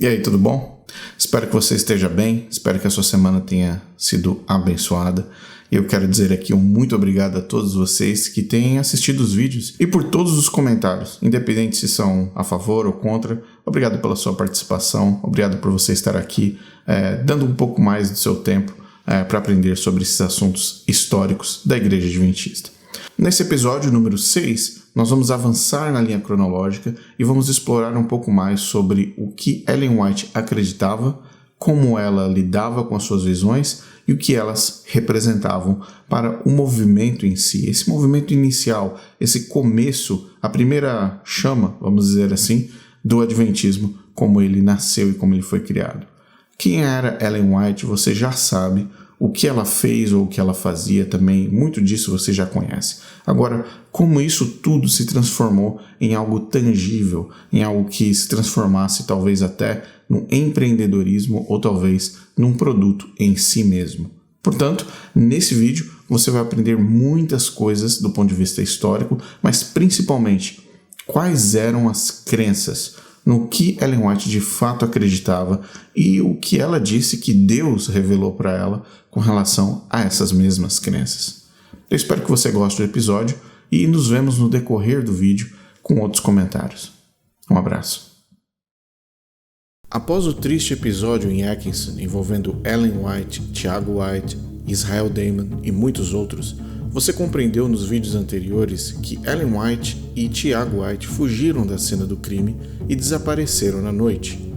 E aí, tudo bom? Espero que você esteja bem, espero que a sua semana tenha sido abençoada. E eu quero dizer aqui um muito obrigado a todos vocês que têm assistido os vídeos e por todos os comentários, independente se são a favor ou contra. Obrigado pela sua participação, obrigado por você estar aqui, dando um pouco mais do seu tempo para aprender sobre esses assuntos históricos da Igreja Adventista. Nesse episódio número 6, nós vamos avançar na linha cronológica e vamos explorar um pouco mais sobre o que Ellen White acreditava, como ela lidava com as suas visões e o que elas representavam para o movimento em si. Esse movimento inicial, esse começo, a primeira chama, vamos dizer assim, do Adventismo, como ele nasceu e como ele foi criado. Quem era Ellen White, você já sabe. O que ela fez ou o que ela fazia também, muito disso você já conhece. Agora, como isso tudo se transformou em algo tangível, em algo que se transformasse talvez até num empreendedorismo ou talvez num produto em si mesmo. Portanto, nesse vídeo você vai aprender muitas coisas do ponto de vista histórico, mas principalmente quais eram as crenças, no que Ellen White de fato acreditava e o que ela disse que Deus revelou para ela com relação a essas mesmas crenças. Eu espero que você goste do episódio e nos vemos no decorrer do vídeo com outros comentários. Um abraço. Após o triste episódio em Atkinson envolvendo Ellen White, Tiago White, Israel Damon e muitos outros, você compreendeu nos vídeos anteriores que Ellen White e Tiago White fugiram da cena do crime e desapareceram na noite.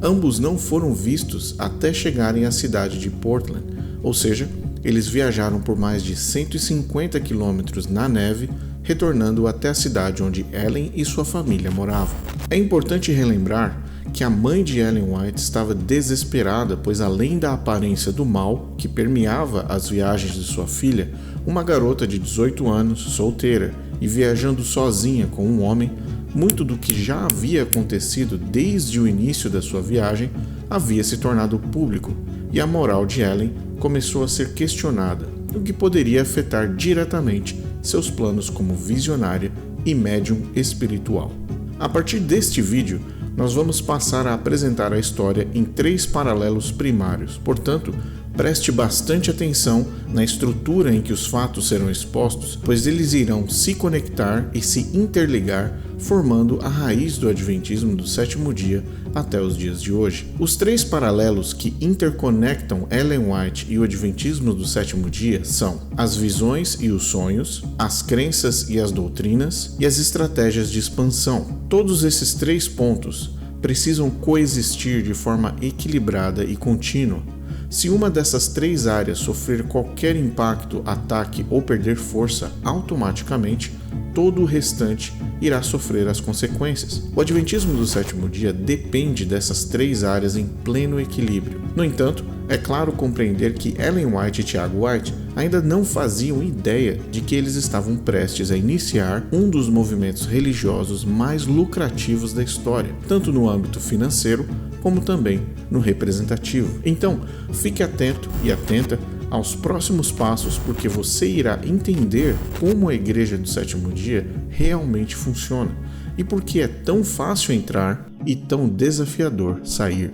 Ambos não foram vistos até chegarem à cidade de Portland, ou seja, eles viajaram por mais de 150 quilômetros na neve, retornando até a cidade onde Ellen e sua família moravam. É importante relembrar que a mãe de Ellen White estava desesperada, pois além da aparência do mal que permeava as viagens de sua filha, uma garota de 18 anos, solteira e viajando sozinha com um homem, muito do que já havia acontecido desde o início da sua viagem havia se tornado público e a moral de Ellen começou a ser questionada, o que poderia afetar diretamente seus planos como visionária e médium espiritual. A partir deste vídeo, nós vamos passar a apresentar a história em 3 paralelos primários, portanto, preste bastante atenção na estrutura em que os fatos serão expostos, pois eles irão se conectar e se interligar, formando a raiz do Adventismo do sétimo dia até os dias de hoje. Os 3 paralelos que interconectam Ellen White e o Adventismo do sétimo dia são as visões e os sonhos, as crenças e as doutrinas e as estratégias de expansão. Todos esses 3 pontos precisam coexistir de forma equilibrada e contínua. Se uma dessas 3 áreas sofrer qualquer impacto, ataque ou perder força, automaticamente todo o restante irá sofrer as consequências. O Adventismo do sétimo dia depende dessas 3 áreas em pleno equilíbrio. No entanto, é claro compreender que Ellen White e Tiago White ainda não faziam ideia de que eles estavam prestes a iniciar um dos movimentos religiosos mais lucrativos da história, tanto no âmbito financeiro como também no representativo. Então, fique atento e atenta aos próximos passos, porque você irá entender como a Igreja do Sétimo Dia realmente funciona e por que é tão fácil entrar e tão desafiador sair.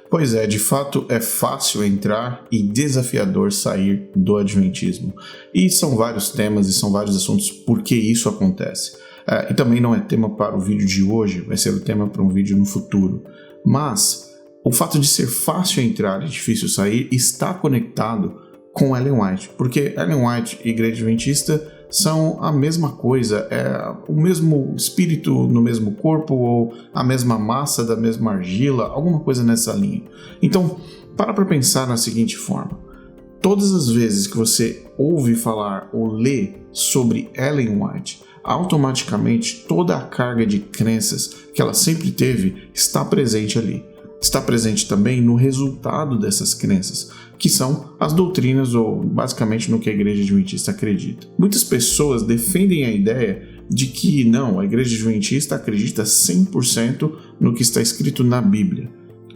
Pois é, de fato é fácil entrar e desafiador sair do Adventismo. E são vários temas e são vários assuntos por que isso acontece. E também não é tema para o vídeo de hoje, vai ser o tema para um vídeo no futuro. Mas o fato de ser fácil entrar e difícil sair está conectado com Ellen White, porque Ellen White e Igreja Adventista são a mesma coisa, é o mesmo espírito no mesmo corpo ou a mesma massa da mesma argila, alguma coisa nessa linha. Então, para pensar na seguinte forma: todas as vezes que você ouve falar ou lê sobre Ellen White, automaticamente toda a carga de crenças que ela sempre teve está presente ali. Está presente também no resultado dessas crenças, que são as doutrinas ou basicamente no que a Igreja Adventista acredita. Muitas pessoas defendem a ideia de que não, a Igreja Adventista acredita 100% no que está escrito na Bíblia.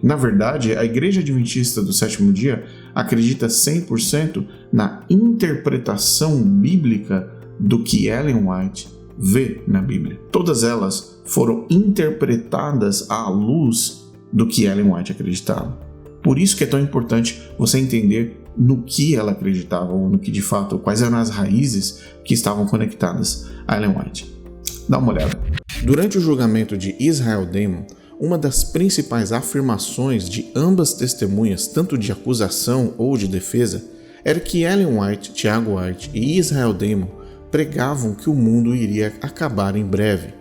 Na verdade, a Igreja Adventista do sétimo dia acredita 100% na interpretação bíblica do que Ellen White, vê na Bíblia. Todas elas foram interpretadas à luz do que Ellen White acreditava. Por isso que é tão importante você entender no que ela acreditava, ou no que de fato, quais eram as raízes que estavam conectadas a Ellen White. Dá uma olhada. Durante o julgamento de Israel Damon, uma das principais afirmações de ambas testemunhas, tanto de acusação ou de defesa, era que Ellen White, Tiago White e Israel Damon pregavam que o mundo iria acabar em breve,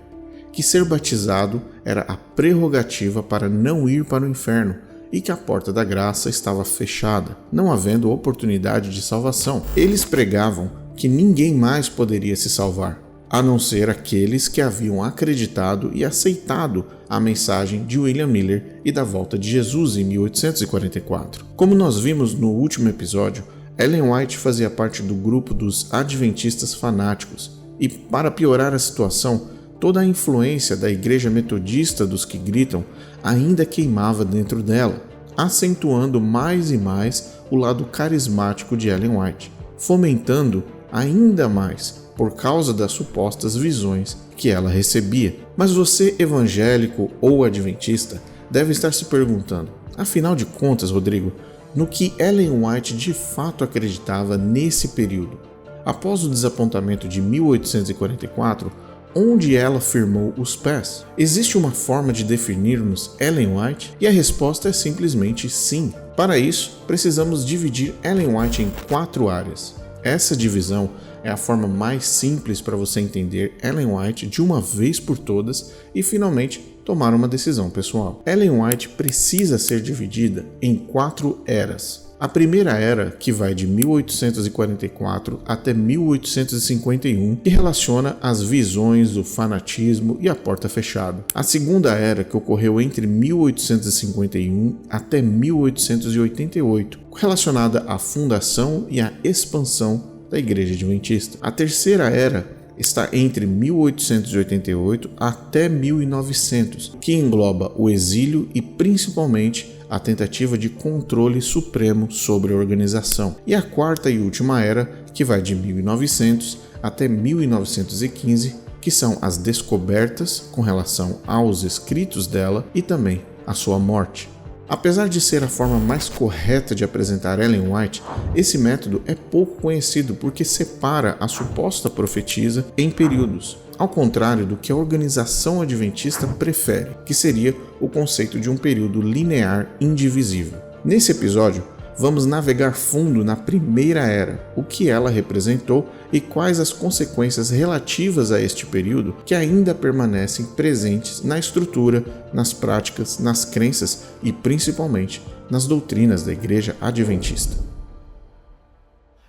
que ser batizado era a prerrogativa para não ir para o inferno e que a porta da graça estava fechada, não havendo oportunidade de salvação. Eles pregavam que ninguém mais poderia se salvar, a não ser aqueles que haviam acreditado e aceitado a mensagem de William Miller e da volta de Jesus em 1844. Como nós vimos no último episódio, Ellen White fazia parte do grupo dos Adventistas fanáticos e, para piorar a situação, toda a influência da Igreja Metodista dos que gritam ainda queimava dentro dela, acentuando mais e mais o lado carismático de Ellen White, fomentando ainda mais por causa das supostas visões que ela recebia. Mas você, evangélico ou adventista, deve estar se perguntando, afinal de contas, Rodrigo, no que Ellen White de fato acreditava nesse período? Após o desapontamento de 1844, onde ela firmou os pés? Existe uma forma de definirmos Ellen White? E a resposta é simplesmente sim. Para isso, precisamos dividir Ellen White em 4 áreas. Essa divisão é a forma mais simples para você entender Ellen White de uma vez por todas e finalmente tomar uma decisão pessoal. Ellen White precisa ser dividida em 4 eras. A primeira era, que vai de 1844 até 1851, que relaciona as visões, o fanatismo e a porta fechada. A segunda era, que ocorreu entre 1851 até 1888, relacionada à fundação e à expansão da Igreja Adventista. A terceira era está entre 1888 até 1900, que engloba o exílio e principalmente a tentativa de controle supremo sobre a organização. E a quarta e última era, que vai de 1900 até 1915, que são as descobertas com relação aos escritos dela e também a sua morte. Apesar de ser a forma mais correta de apresentar Ellen White, esse método é pouco conhecido porque separa a suposta profetisa em períodos, ao contrário do que a organização adventista prefere, que seria o conceito de um período linear indivisível. Nesse episódio, vamos navegar fundo na primeira era, o que ela representou e quais as consequências relativas a este período que ainda permanecem presentes na estrutura, nas práticas, nas crenças e principalmente nas doutrinas da Igreja Adventista.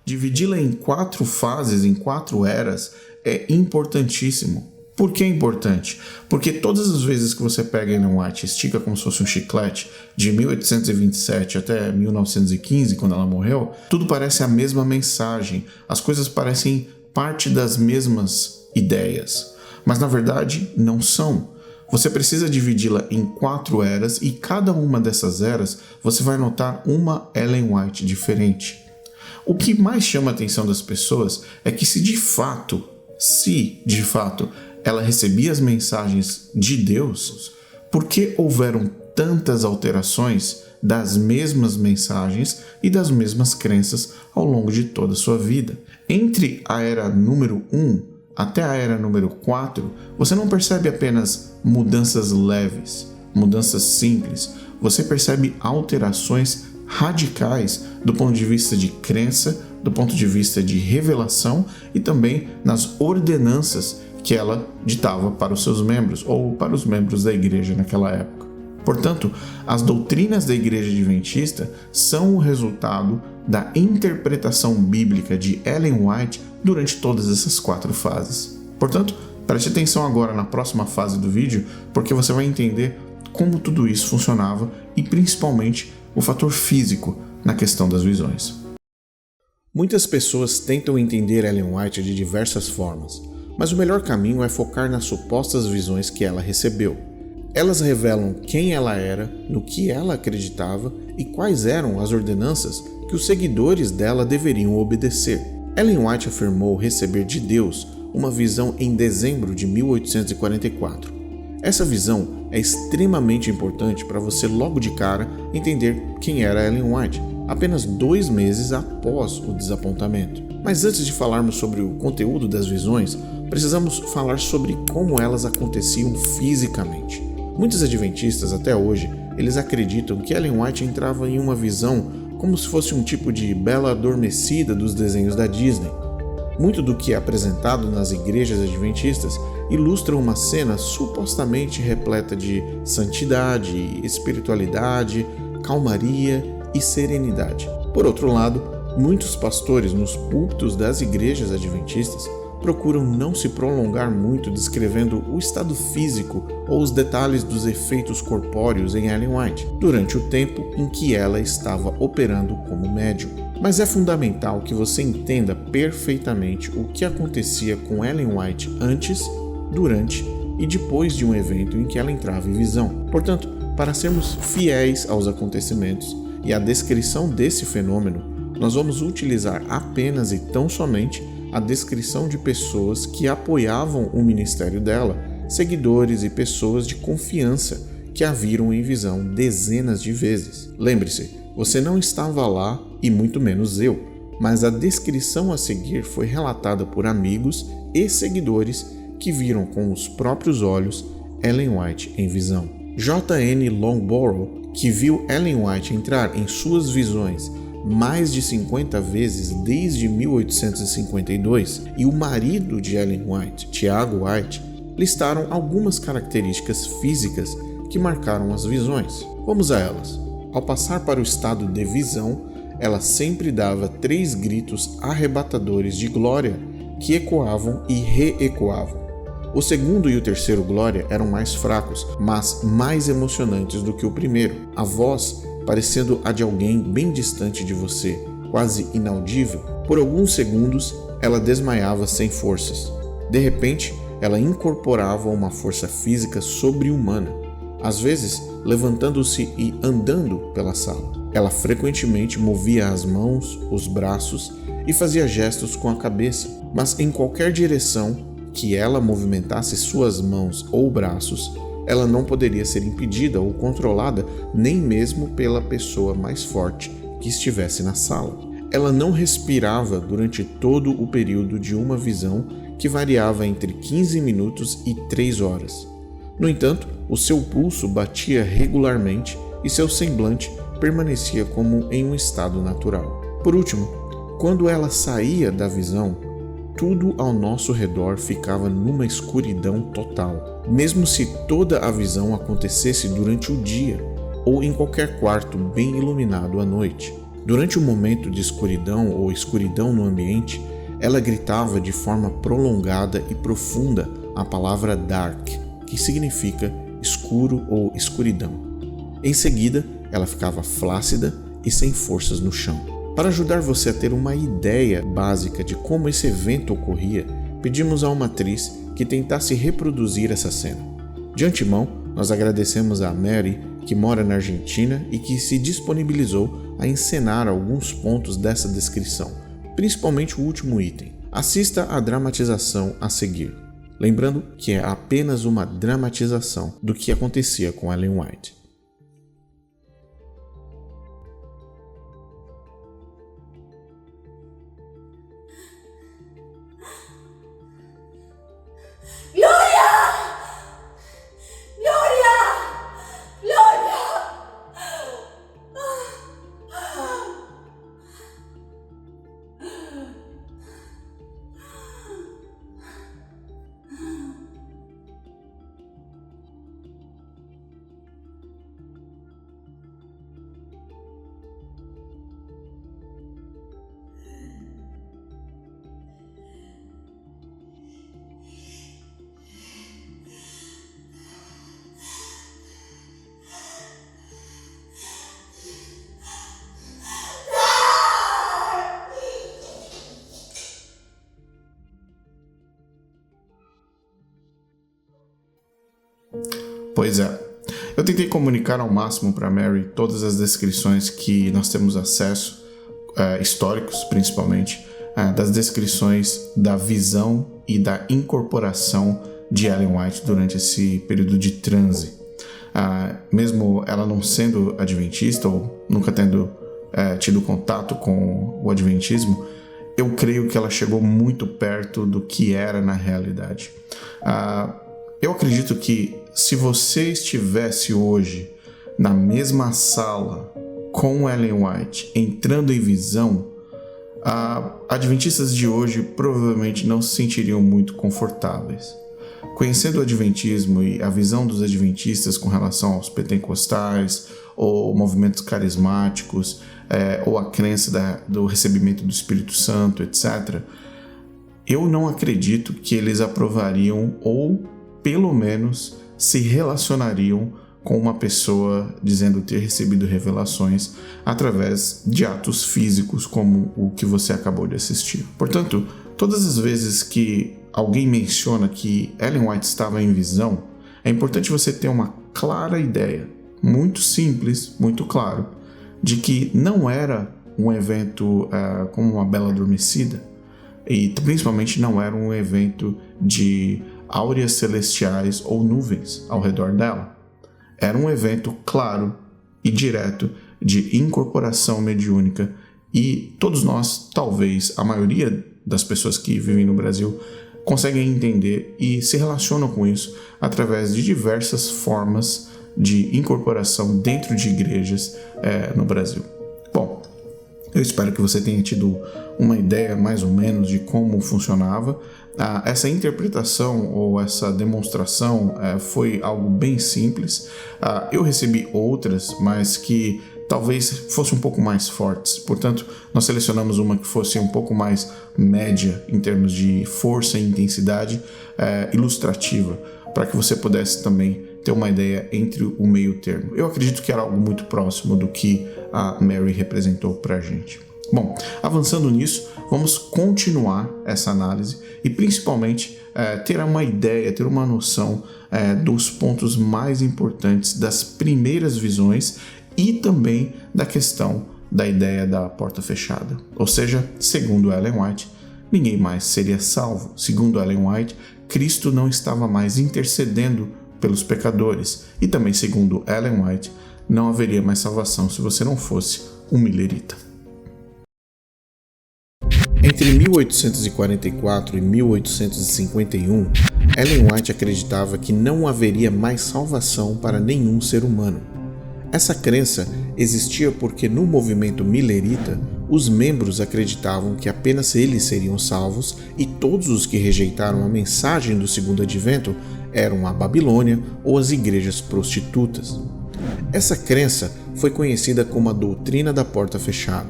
Dividi-la em 4 fases, em 4 eras, é importantíssimo. Por que é importante? Porque todas as vezes que você pega Ellen White e estica como se fosse um chiclete, de 1827 até 1915, quando ela morreu, tudo parece a mesma mensagem, as coisas parecem parte das mesmas ideias, mas na verdade não são. Você precisa dividi-la em 4 eras e cada uma dessas eras você vai notar uma Ellen White diferente. O que mais chama a atenção das pessoas é que se de fato ela recebia as mensagens de Deus, por que houveram tantas alterações das mesmas mensagens e das mesmas crenças ao longo de toda a sua vida? Entre a era número 1 até a era número 4, você não percebe apenas mudanças leves, mudanças simples, você percebe alterações radicais do ponto de vista de crença, do ponto de vista de revelação e também nas ordenanças que ela ditava para os seus membros ou para os membros da igreja naquela época. Portanto, as doutrinas da Igreja Adventista são o resultado da interpretação bíblica de Ellen White durante todas essas 4 fases. Portanto, preste atenção agora na próxima fase do vídeo, porque você vai entender como tudo isso funcionava e principalmente o fator físico na questão das visões. Muitas pessoas tentam entender Ellen White de diversas formas, mas o melhor caminho é focar nas supostas visões que ela recebeu. Elas revelam quem ela era, no que ela acreditava e quais eram as ordenanças que os seguidores dela deveriam obedecer. Ellen White afirmou receber de Deus uma visão em dezembro de 1844. Essa visão é extremamente importante para você logo de cara entender quem era Ellen White, apenas 2 meses após o desapontamento. Mas antes de falarmos sobre o conteúdo das visões, precisamos falar sobre como elas aconteciam fisicamente. Muitos adventistas até hoje, eles acreditam que Ellen White entrava em uma visão como se fosse um tipo de Bela Adormecida dos desenhos da Disney. Muito do que é apresentado nas igrejas adventistas ilustra uma cena supostamente repleta de santidade, espiritualidade, calmaria e serenidade. Por outro lado, muitos pastores nos púlpitos das igrejas adventistas procuram não se prolongar muito descrevendo o estado físico ou os detalhes dos efeitos corpóreos em Ellen White, durante o tempo em que ela estava operando como médium. Mas é fundamental que você entenda perfeitamente o que acontecia com Ellen White antes, durante e depois de um evento em que ela entrava em visão. Portanto, para sermos fiéis aos acontecimentos e à descrição desse fenômeno, nós vamos utilizar apenas e tão somente a descrição de pessoas que apoiavam o ministério dela, seguidores e pessoas de confiança que a viram em visão dezenas de vezes. Lembre-se, você não estava lá e muito menos eu, mas a descrição a seguir foi relatada por amigos e seguidores que viram com os próprios olhos Ellen White em visão. J.N. Longborough, que viu Ellen White entrar em suas visões mais de 50 vezes desde 1852, e o marido de Ellen White, Tiago White, listaram algumas características físicas que marcaram as visões. Vamos a elas. Ao passar para o estado de visão, ela sempre dava 3 gritos arrebatadores de glória que ecoavam e reecoavam. O segundo e o terceiro glória eram mais fracos, mas mais emocionantes do que o primeiro. A voz parecendo a de alguém bem distante de você, quase inaudível. Por alguns segundos, ela desmaiava sem forças. De repente, ela incorporava uma força física sobre-humana, às vezes levantando-se e andando pela sala. Ela frequentemente movia as mãos, os braços e fazia gestos com a cabeça, mas em qualquer direção que ela movimentasse suas mãos ou braços, ela não poderia ser impedida ou controlada nem mesmo pela pessoa mais forte que estivesse na sala. Ela não respirava durante todo o período de uma visão que variava entre 15 minutos e 3 horas. No entanto, o seu pulso batia regularmente e seu semblante permanecia como em um estado natural. Por último, quando ela saía da visão, tudo ao nosso redor ficava numa escuridão total, mesmo se toda a visão acontecesse durante o dia ou em qualquer quarto bem iluminado à noite. Durante o momento de escuridão ou escuridão no ambiente, ela gritava de forma prolongada e profunda a palavra dark, que significa escuro ou escuridão. Em seguida, ela ficava flácida e sem forças no chão. Para ajudar você a ter uma ideia básica de como esse evento ocorria, pedimos a uma atriz que tentasse reproduzir essa cena. De antemão, nós agradecemos a Mary, que mora na Argentina e que se disponibilizou a encenar alguns pontos dessa descrição, principalmente o último item. Assista à dramatização a seguir, lembrando que é apenas uma dramatização do que acontecia com Ellen White. Pois é, eu tentei comunicar ao máximo para Mary todas as descrições que nós temos acesso, históricos principalmente, das descrições da visão e da incorporação de Ellen White durante esse período de transe. Mesmo ela não sendo adventista ou nunca tendo tido contato com o adventismo, eu creio que ela chegou muito perto do que era na realidade. Eu acredito que se você estivesse hoje na mesma sala com Ellen White, entrando em visão, adventistas de hoje provavelmente não se sentiriam muito confortáveis. Conhecendo o adventismo e a visão dos adventistas com relação aos pentecostais ou movimentos carismáticos, ou a crença do recebimento do Espírito Santo, etc., eu não acredito que eles aprovariam ou, pelo menos, se relacionariam com uma pessoa dizendo ter recebido revelações através de atos físicos como o que você acabou de assistir. Portanto, todas as vezes que alguém menciona que Ellen White estava em visão, é importante você ter uma clara ideia, muito simples, muito claro, de que não era um evento como uma bela adormecida, e principalmente não era um evento de áureas celestiais ou nuvens ao redor dela. Era um evento claro e direto de incorporação mediúnica, e todos nós, talvez a maioria das pessoas que vivem no Brasil, conseguem entender e se relacionam com isso através de diversas formas de incorporação dentro de igrejas no Brasil. Bom, eu espero que você tenha tido uma ideia mais ou menos de como funcionava. Essa interpretação ou essa demonstração foi algo bem simples. Eu recebi outras, mas que talvez fossem um pouco mais fortes. Portanto, nós selecionamos uma que fosse um pouco mais média em termos de força e intensidade ilustrativa, para que você pudesse também ter uma ideia entre o meio termo. Eu acredito que era algo muito próximo do que a Mary representou para a gente. Bom, avançando nisso, vamos continuar essa análise e principalmente ter uma ideia, ter uma noção dos pontos mais importantes das primeiras visões e também da questão da ideia da porta fechada. Ou seja, segundo Ellen White, ninguém mais seria salvo. Segundo Ellen White, Cristo não estava mais intercedendo pelos pecadores. E também, segundo Ellen White, não haveria mais salvação se você não fosse um milerita. Entre 1844 e 1851, Ellen White acreditava que não haveria mais salvação para nenhum ser humano. Essa crença existia porque no movimento milerita, os membros acreditavam que apenas eles seriam salvos e todos os que rejeitaram a mensagem do segundo advento eram a Babilônia ou as igrejas prostitutas. Essa crença foi conhecida como a doutrina da porta fechada.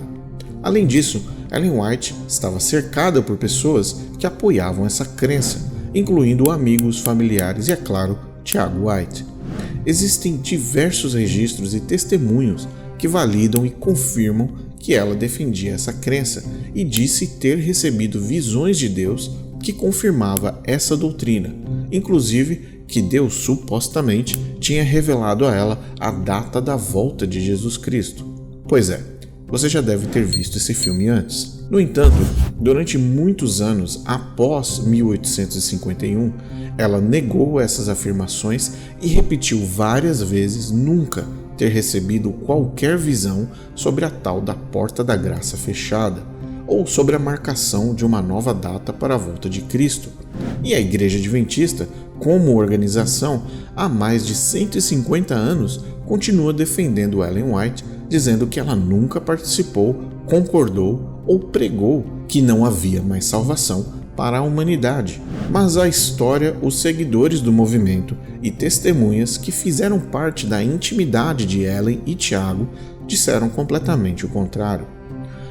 Além disso, Ellen White estava cercada por pessoas que apoiavam essa crença, incluindo amigos, familiares e, é claro, Tiago White. Existem diversos registros e testemunhos que validam e confirmam que ela defendia essa crença e disse ter recebido visões de Deus que confirmava essa doutrina, inclusive que Deus supostamente tinha revelado a ela a data da volta de Jesus Cristo. Pois é, você já deve ter visto esse filme antes. No entanto, durante muitos anos após 1851, ela negou essas afirmações e repetiu várias vezes nunca ter recebido qualquer visão sobre a tal da Porta da Graça fechada, ou sobre a marcação de uma nova data para a volta de Cristo. E a Igreja Adventista, como organização, há mais de 150 anos, continua defendendo Ellen White, dizendo que ela nunca participou, concordou ou pregou que não havia mais salvação para a humanidade. Mas a história, os seguidores do movimento e testemunhas que fizeram parte da intimidade de Ellen e Tiago disseram completamente o contrário.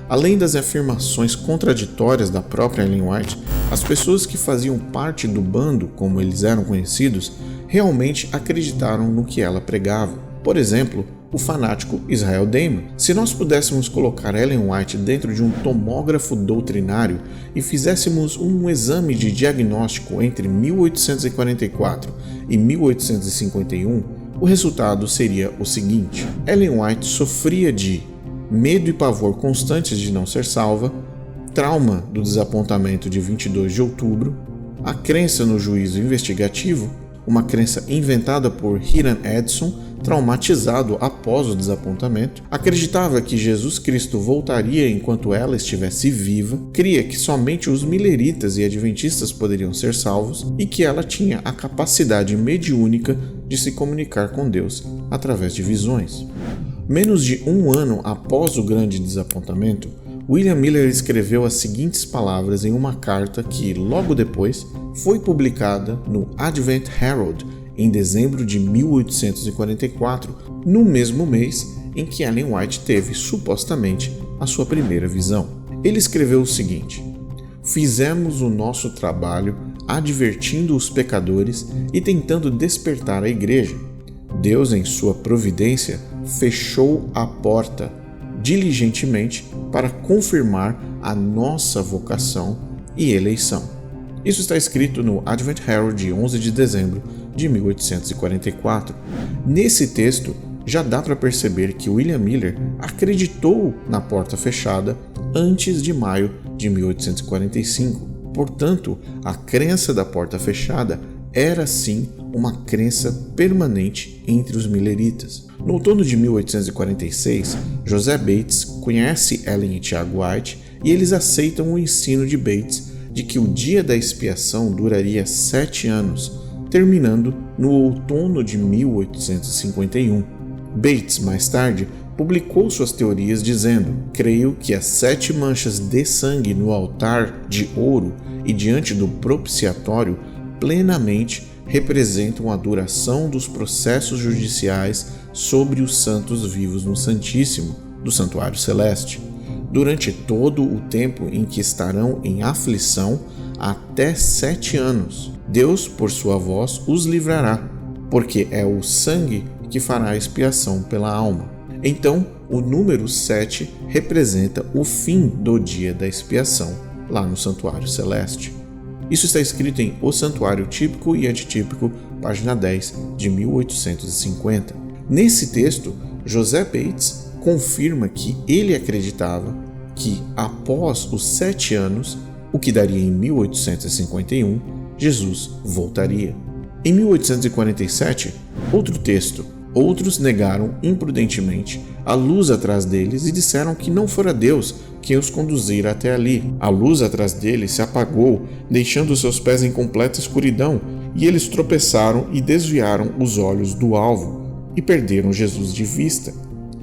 Além das afirmações contraditórias da própria Ellen White, as pessoas que faziam parte do bando, como eles eram conhecidos, realmente acreditaram no que ela pregava. Por exemplo, o fanático Israel Damon. Se nós pudéssemos colocar Ellen White dentro de um tomógrafo doutrinário e fizéssemos um exame de diagnóstico entre 1844 e 1851, o resultado seria o seguinte: Ellen White sofria de medo e pavor constantes de não ser salva, trauma do desapontamento de 22 de outubro, a crença no juízo investigativo, uma crença inventada por Hiram Edson, traumatizado após o desapontamento, acreditava que Jesus Cristo voltaria enquanto ela estivesse viva, cria que somente os mileritas e adventistas poderiam ser salvos e que ela tinha a capacidade mediúnica de se comunicar com Deus através de visões. Menos de um ano após o grande desapontamento, William Miller escreveu as seguintes palavras em uma carta que, logo depois, foi publicada no Advent Herald em dezembro de 1844, no mesmo mês em que Ellen White teve, supostamente, a sua primeira visão. Ele escreveu o seguinte: "Fizemos o nosso trabalho advertindo os pecadores e tentando despertar a igreja. Deus, em sua providência, fechou a porta diligentemente para confirmar a nossa vocação e eleição." Isso está escrito no Advent Herald de 11 de dezembro de 1844. Nesse texto, já dá para perceber que William Miller acreditou na porta fechada antes de maio de 1845. Portanto, a crença da porta fechada era sim uma crença permanente entre os milleritas. No outono de 1846, José Bates conhece Ellen e Tiago White e eles aceitam o ensino de Bates de que o dia da expiação duraria 7 anos, terminando no outono de 1851. Bates, mais tarde, publicou suas teorias dizendo: "Creio que as 7 manchas de sangue no altar de ouro e diante do propiciatório plenamente representam a duração dos processos judiciais sobre os santos vivos no Santíssimo, do Santuário Celeste, durante todo o tempo em que estarão em aflição, até 7 anos. Deus, por sua voz, os livrará, porque é o sangue que fará expiação pela alma." Então, o número 7 representa o fim do dia da expiação, lá no Santuário Celeste. Isso está escrito em O Santuário Típico e Antitípico, página 10, de 1850. Nesse texto, José Bates confirma que ele acreditava que, após os 7 anos, o que daria em 1851, Jesus voltaria. Em 1847, outro texto: "Outros negaram imprudentemente a luz atrás deles e disseram que não fora Deus quem os conduzira até ali. A luz atrás deles se apagou, deixando seus pés em completa escuridão, e eles tropeçaram e desviaram os olhos do alvo, e perderam Jesus de vista,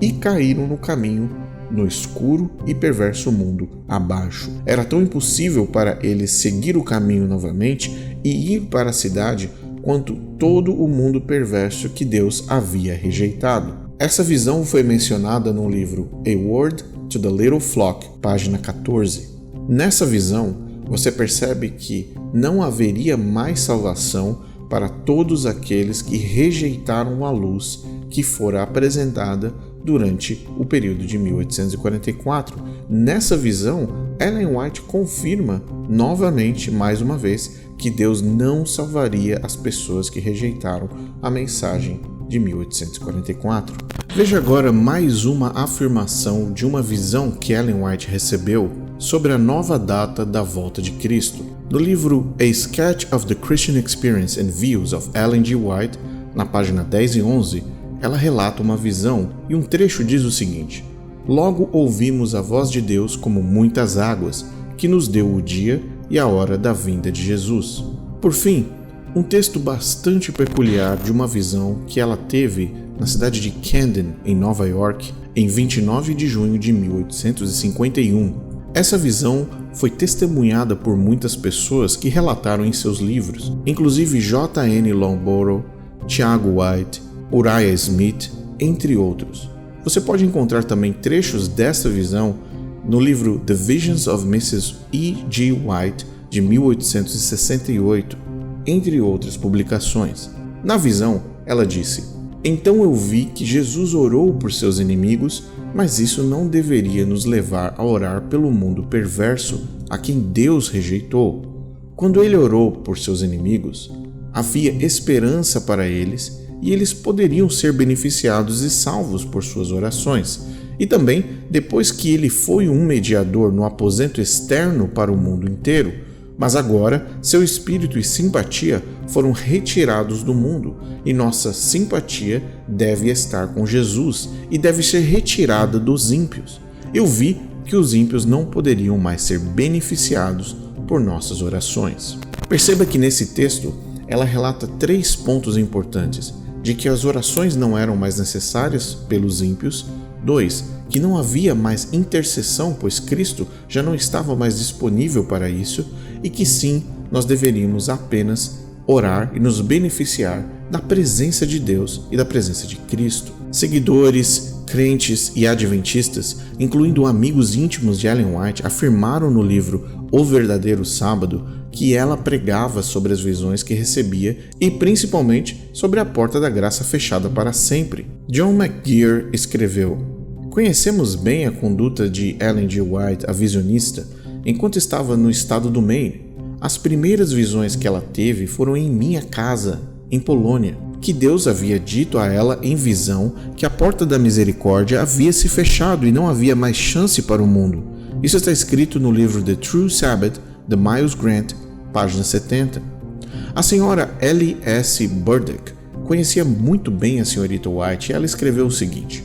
e caíram no caminho, no escuro e perverso mundo abaixo. Era tão impossível para eles seguir o caminho novamente e ir para a cidade quanto todo o mundo perverso que Deus havia rejeitado." Essa visão foi mencionada no livro A Word to the Little Flock, página 14. Nessa visão, você percebe que não haveria mais salvação para todos aqueles que rejeitaram a luz que fora apresentada durante o período de 1844. Nessa visão, Ellen White confirma novamente, mais uma vez, que Deus não salvaria as pessoas que rejeitaram a mensagem de 1844. Veja agora mais uma afirmação de uma visão que Ellen White recebeu sobre a nova data da volta de Cristo. No livro A Sketch of the Christian Experience and Views of Ellen G. White, na página 10 e 11, ela relata uma visão e um trecho diz o seguinte: "Logo ouvimos a voz de Deus como muitas águas, que nos deu o dia e a hora da vinda de Jesus." Por fim, um texto bastante peculiar de uma visão que ela teve na cidade de Camden, em Nova York, em 29 de junho de 1851. Essa visão foi testemunhada por muitas pessoas que relataram em seus livros, inclusive J.N. Loughborough, Tiago White, Uriah Smith, entre outros. Você pode encontrar também trechos dessa visão no livro The Visions of Mrs. E. G. White, de 1868, entre outras publicações. Na visão, ela disse: "Então eu vi que Jesus orou por seus inimigos, mas isso não deveria nos levar a orar pelo mundo perverso a quem Deus rejeitou. Quando ele orou por seus inimigos, havia esperança para eles e eles poderiam ser beneficiados e salvos por suas orações. E também, depois que ele foi um mediador no aposento externo para o mundo inteiro, mas agora seu espírito e simpatia foram retirados do mundo, e nossa simpatia deve estar com Jesus e deve ser retirada dos ímpios. Eu vi que os ímpios não poderiam mais ser beneficiados por nossas orações. Perceba que nesse texto ela relata 3 pontos importantes: de que as orações não eram mais necessárias pelos ímpios; 2, que não havia mais intercessão, pois Cristo já não estava mais disponível para isso; e que sim, nós deveríamos apenas orar e nos beneficiar da presença de Deus e da presença de Cristo. Seguidores, crentes e adventistas, incluindo amigos íntimos de Ellen White, afirmaram no livro O Verdadeiro Sábado que ela pregava sobre as visões que recebia e principalmente sobre a porta da graça fechada para sempre. John McGeer escreveu: "Conhecemos bem a conduta de Ellen G. White, a visionista, enquanto estava no estado do Maine. As primeiras visões que ela teve foram em minha casa, em Polônia, que Deus havia dito a ela em visão que a porta da misericórdia havia se fechado e não havia mais chance para o mundo." Isso está escrito no livro The True Sabbath, de Miles Grant, página 70. A senhora Ellie S. Burdick conhecia muito bem a senhorita White e ela escreveu o seguinte: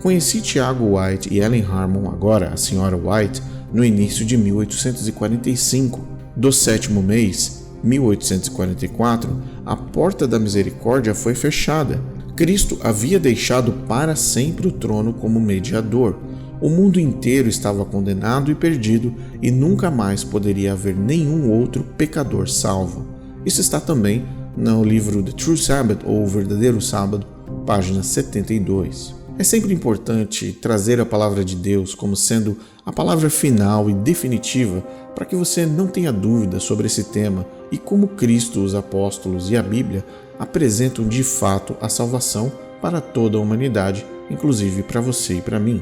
"Conheci Tiago White e Ellen Harmon, agora a senhora White, no início de 1845. Do 7º mês, 1844, a porta da misericórdia foi fechada. Cristo havia deixado para sempre o trono como mediador. O mundo inteiro estava condenado e perdido e nunca mais poderia haver nenhum outro pecador salvo." Isso está também no livro The True Sabbath, ou O Verdadeiro Sábado, página 72. É sempre importante trazer a palavra de Deus como sendo a palavra final e definitiva para que você não tenha dúvida sobre esse tema e como Cristo, os apóstolos e a Bíblia apresentam de fato a salvação para toda a humanidade, inclusive para você e para mim.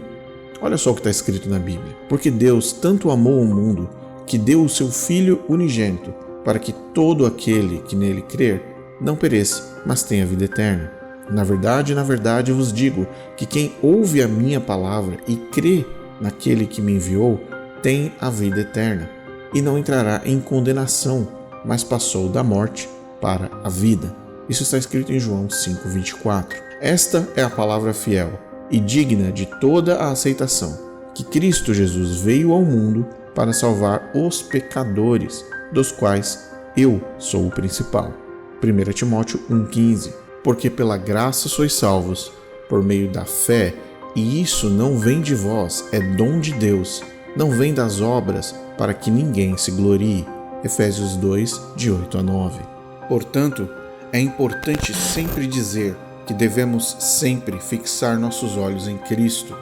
Olha só o que está escrito na Bíblia: "Porque Deus tanto amou o mundo, que deu o seu Filho unigênito, para que todo aquele que nele crer não pereça, mas tenha vida eterna. Na verdade vos digo que quem ouve a minha palavra e crê naquele que me enviou, tem a vida eterna, e não entrará em condenação, mas passou da morte para a vida." Isso está escrito em João 5:24. Esta é a palavra fiel e digna de toda a aceitação, que Cristo Jesus veio ao mundo para salvar os pecadores, dos quais eu sou o principal. 1 Timóteo 1,15. "Porque pela graça sois salvos, por meio da fé, e isso não vem de vós, é dom de Deus, não vem das obras, para que ninguém se glorie." Efésios 2, de 8 a 9. Portanto, é importante sempre dizer que devemos sempre fixar nossos olhos em Cristo.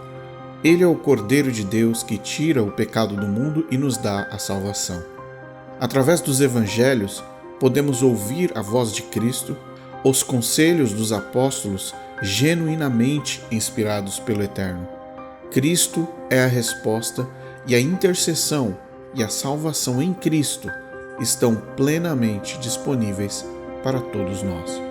Ele é o Cordeiro de Deus que tira o pecado do mundo e nos dá a salvação. Através dos evangelhos, podemos ouvir a voz de Cristo, os conselhos dos apóstolos genuinamente inspirados pelo Eterno. Cristo é a resposta, e a intercessão e a salvação em Cristo estão plenamente disponíveis para todos nós.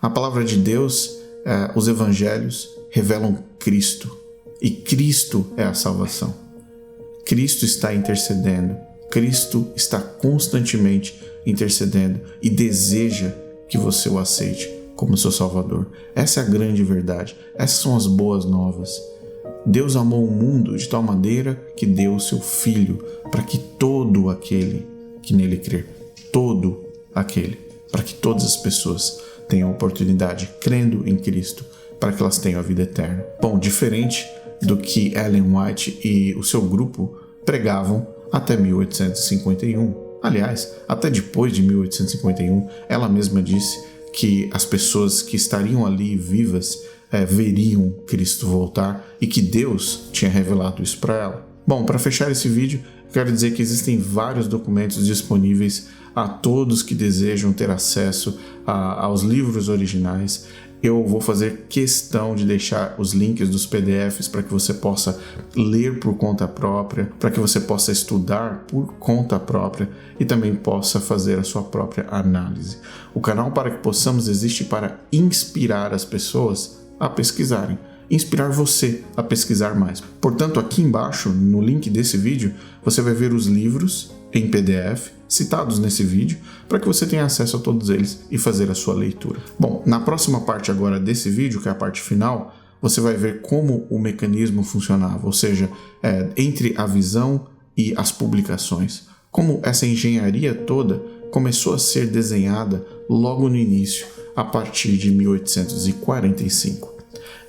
A palavra de Deus, os evangelhos, revelam Cristo, e Cristo é a salvação. Cristo está intercedendo, Cristo está constantemente intercedendo e deseja que você o aceite como seu Salvador. Essa é a grande verdade, essas são as boas novas. Deus amou o mundo de tal maneira que deu o seu Filho para que todo aquele que nele crer, para que todas as pessoas tenham a oportunidade, crendo em Cristo, para que elas tenham a vida eterna. Bom, diferente do que Ellen White e o seu grupo pregavam até 1851. Aliás, até depois de 1851, ela mesma disse que as pessoas que estariam ali vivas veriam Cristo voltar e que Deus tinha revelado isso para ela. Bom, para fechar esse vídeo, quero dizer que existem vários documentos disponíveis a todos que desejam ter acesso aos livros originais. Eu vou fazer questão de deixar os links dos PDFs para que você possa ler por conta própria, para que você possa estudar por conta própria e também possa fazer a sua própria análise. O canal Para Que Possamos existe para inspirar as pessoas a pesquisarem, inspirar você a pesquisar mais. Portanto, aqui embaixo, no link desse vídeo, você vai ver os livros em PDF citados nesse vídeo, para que você tenha acesso a todos eles e fazer a sua leitura. Bom, na próxima parte agora desse vídeo, que é a parte final, você vai ver como o mecanismo funcionava, ou seja, entre a visão e as publicações, como essa engenharia toda começou a ser desenhada logo no início, a partir de 1845.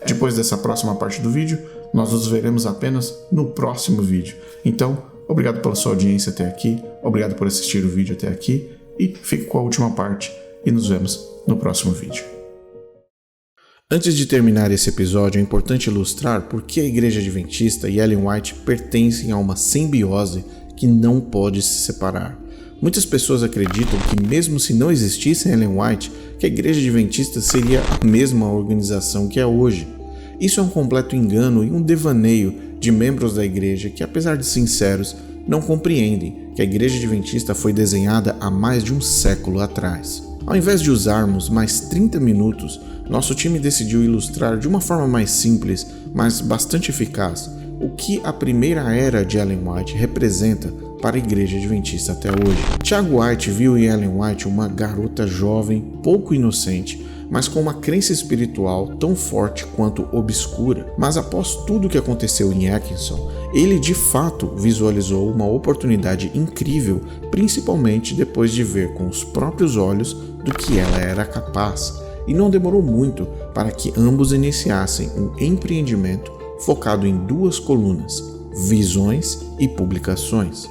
Depois dessa próxima parte do vídeo, nós nos veremos apenas no próximo vídeo. Então, obrigado pela sua audiência até aqui, obrigado por assistir o vídeo até aqui e fique com a última parte e nos vemos no próximo vídeo. Antes de terminar esse episódio, é importante ilustrar por que a Igreja Adventista e Ellen White pertencem a uma simbiose que não pode se separar. Muitas pessoas acreditam que mesmo se não existisse Ellen White, que a Igreja Adventista seria a mesma organização que é hoje. Isso é um completo engano e um devaneio de membros da igreja que, apesar de sinceros, não compreendem que a Igreja Adventista foi desenhada há mais de um século atrás. Ao invés de usarmos mais 30 minutos, nosso time decidiu ilustrar de uma forma mais simples, mas bastante eficaz, o que a primeira era de Ellen White representa para a Igreja Adventista até hoje. Tiago White viu em Ellen White uma garota jovem, pouco inocente, mas com uma crença espiritual tão forte quanto obscura. Mas após tudo o que aconteceu em Atkinson, ele de fato visualizou uma oportunidade incrível, principalmente depois de ver com os próprios olhos do que ela era capaz. E não demorou muito para que ambos iniciassem um empreendimento focado em duas colunas: visões e publicações.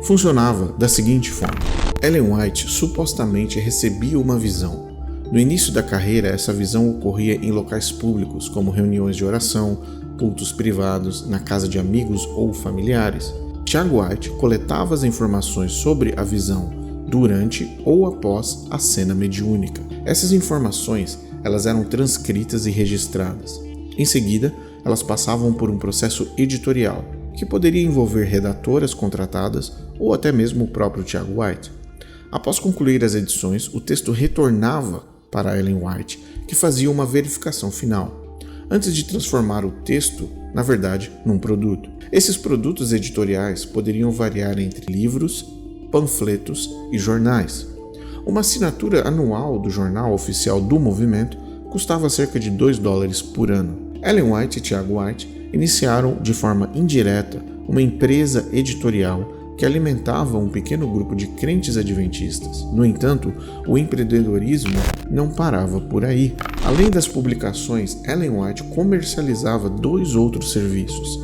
Funcionava da seguinte forma: Ellen White supostamente recebia uma visão. No início da carreira, essa visão ocorria em locais públicos, como reuniões de oração, cultos privados, na casa de amigos ou familiares. Tiago White coletava as informações sobre a visão durante ou após a cena mediúnica. Essas informações elas eram transcritas e registradas. Em seguida, elas passavam por um processo editorial, que poderia envolver redatoras contratadas ou até mesmo o próprio Tiago White. Após concluir as edições, o texto retornava para Ellen White, que fazia uma verificação final, antes de transformar o texto, na verdade, num produto. Esses produtos editoriais poderiam variar entre livros, panfletos e jornais. Uma assinatura anual do jornal oficial do movimento custava cerca de $2 por ano. Ellen White e Tiago White iniciaram de forma indireta uma empresa editorial que alimentava um pequeno grupo de crentes adventistas. No entanto, o empreendedorismo não parava por aí. Além das publicações, Ellen White comercializava 2 outros serviços: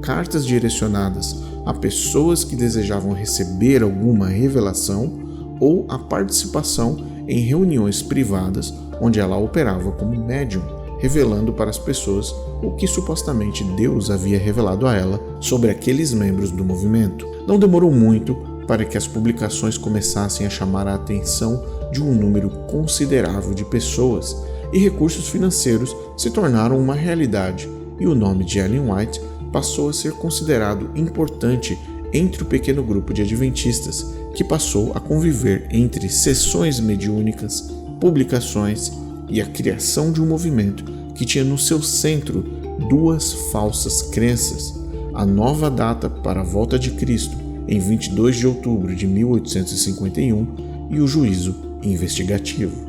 cartas direcionadas a pessoas que desejavam receber alguma revelação ou a participação em reuniões privadas onde ela operava como médium, revelando para as pessoas o que supostamente Deus havia revelado a ela sobre aqueles membros do movimento. Não demorou muito para que as publicações começassem a chamar a atenção de um número considerável de pessoas, e recursos financeiros se tornaram uma realidade, e o nome de Ellen White passou a ser considerado importante entre o pequeno grupo de adventistas, que passou a conviver entre sessões mediúnicas, publicações e a criação de um movimento que tinha no seu centro 2 falsas crenças: a nova data para a volta de Cristo, em 22 de outubro de 1851, e o juízo investigativo.